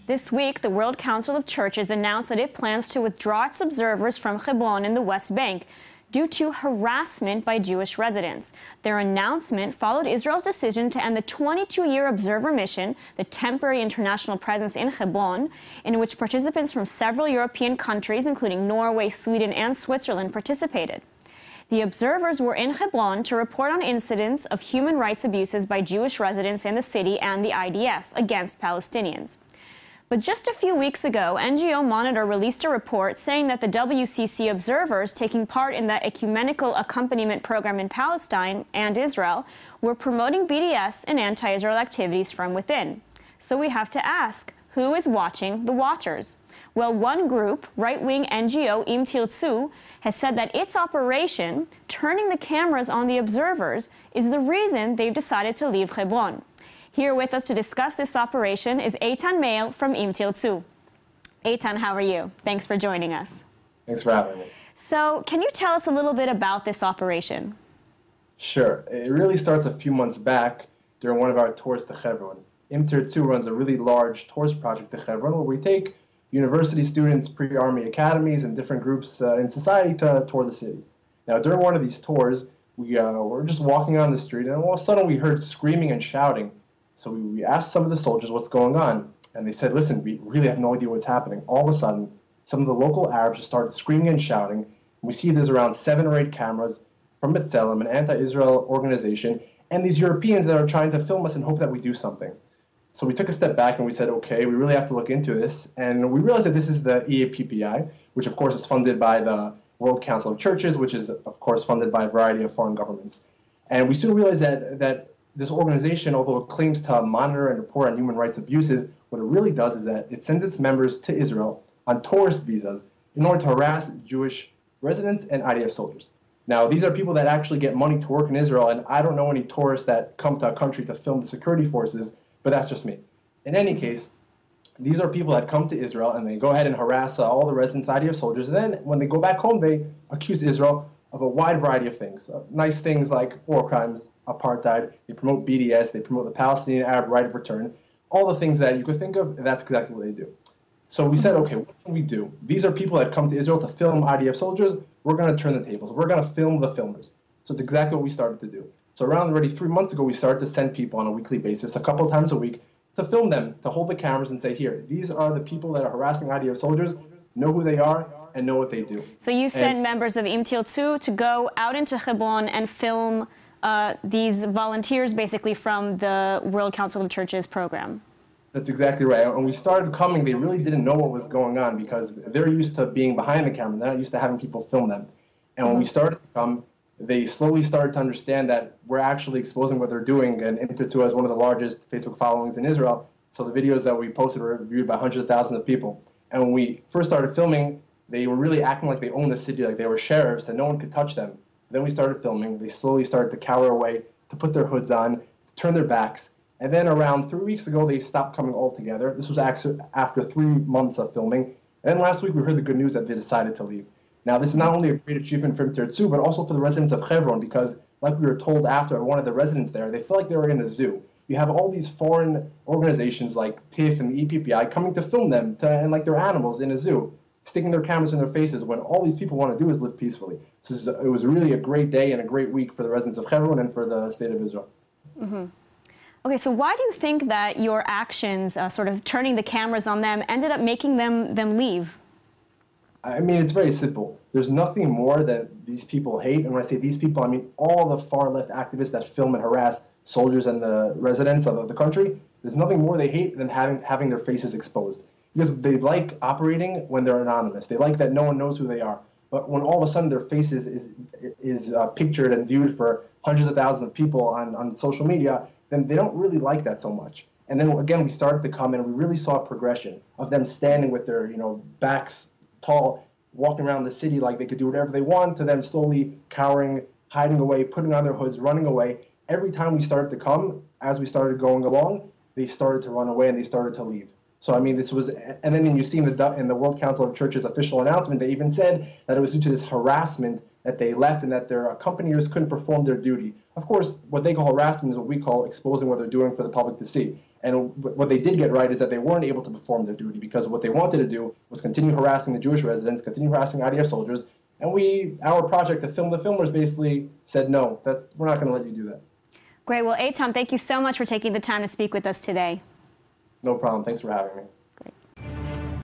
This week, the World Council of Churches announced that it plans to withdraw its observers from Hebron in the West Bank due to harassment by Jewish residents. Their announcement followed Israel's decision to end the 22-year observer mission, the temporary international presence in Hebron, in which participants from several European countries, including Norway, Sweden, and Switzerland, participated. The observers were in Hebron to report on incidents of human rights abuses by Jewish residents in the city and the IDF against Palestinians. But just a few weeks ago, NGO Monitor released a report saying that the WCC observers taking part in the ecumenical accompaniment program in Palestine and Israel were promoting BDS and anti-Israel activities from within. So we have to ask, who is watching the watchers? Well, one group, right-wing NGO Tirtzu, has said that its operation, turning the cameras on the observers, is the reason they've decided to leave Hebron. Here with us to discuss this operation is Eytan Meir from Tirtzu. Eytan, how are you? Thanks for joining us. Thanks for having me. So, can you tell us a little bit about this operation? Sure. It really starts a few months back during one of our tours to Hebron. Tirtzu runs a really large tours project to Hebron where we take university students, pre-army academies, and different groups in society to tour the city. Now, during one of these tours, we were just walking on the street, and all of a sudden we heard screaming and shouting. So we asked some of the soldiers what's going on, and they said, listen, we really have no idea what's happening. All of a sudden, some of the local Arabs just started screaming and shouting, and we see there's around 7 or 8 cameras from B'Tselem, an anti-Israel organization, and these Europeans that are trying to film us and hope that we do something. So we took a step back and we said, okay, we really have to look into this, and we realized that this is the EAPPI, which of course is funded by the World Council of Churches, which is of course funded by a variety of foreign governments. And we soon realized that this organization, although it claims to monitor and report on human rights abuses, what it really does is that it sends its members to Israel on tourist visas in order to harass Jewish residents and IDF soldiers. Now, these are people that actually get money to work in Israel, and I don't know any tourists that come to a country to film the security forces, but that's just me. In any case, these are people that come to Israel, and they go ahead and harass all the residents, IDF soldiers, and then when they go back home, they accuse Israel of a wide variety of things. Nice things like war crimes, apartheid, they promote BDS, they promote the Palestinian Arab right of return, all the things that you could think of, and that's exactly what they do. So we said, okay, what can we do? These are people that come to Israel to film IDF soldiers. We're going to turn the tables. We're going to film the filmers. So it's exactly what we started to do. So around already 3 months ago, we started to send people on a weekly basis, a couple times a week, to film them, to hold the cameras and say, here, these are the people that are harassing IDF soldiers, know who they are, and know what they do. So you send members of Tirtzu to go out into Hebron and film these volunteers basically from the World Council of Churches program. That's exactly right. When we started coming, they really didn't know what was going on because they're used to being behind the camera. They're not used to having people film them. And when we started to come, they slowly started to understand that we're actually exposing what they're doing. And Tirtzu has one of the largest Facebook followings in Israel. So the videos that we posted were viewed by hundreds of thousands of people. And when we first started filming, they were really acting like they owned the city, like they were sheriffs and no one could touch them. Then we started filming. They slowly started to cower away, to put their hoods on, to turn their backs. And then around 3 weeks ago, they stopped coming altogether. This was actually after 3 months of filming. And then last week, we heard the good news that they decided to leave. Now, this is not only a great achievement for Tirtzu, but also for the residents of Hebron, because like we were told after one of the residents there, they feel like they were in a zoo. You have all these foreign organizations like TIF and EAPPI coming to film them, and like they're animals in a zoo, sticking their cameras in their faces when all these people want to do is live peacefully. So it was really a great day and a great week for the residents of Hebron and for the state of Israel. Mm-hmm. Okay, so why do you think that your actions, sort of turning the cameras on them, ended up making them leave? I mean, it's very simple. There's nothing more that these people hate, and when I say these people, I mean all the far-left activists that film and harass soldiers and the residents of the country. There's nothing more they hate than having their faces exposed. Because they like operating when they're anonymous. They like that no one knows who they are. But when all of a sudden their faces is pictured and viewed for hundreds of thousands of people on social media, then they don't really like that so much. And then again, we started to come in and we really saw a progression of them standing with their backs tall, walking around the city like they could do whatever they want, to them slowly cowering, hiding away, putting on their hoods, running away. Every time we started to come, as we started going along, they started to run away and they started to leave. So, I mean, this was, and then you see in the World Council of Churches official announcement, they even said that it was due to this harassment that they left and that their accompaniers couldn't perform their duty. Of course, what they call harassment is what we call exposing what they're doing for the public to see. And what they did get right is that they weren't able to perform their duty because what they wanted to do was continue harassing the Jewish residents, continue harassing IDF soldiers. And our project, to film the filmers, basically said, no, we're not going to let you do that. Great. Well, Eytan, thank you so much for taking the time to speak with us today. No problem. Thanks for having me.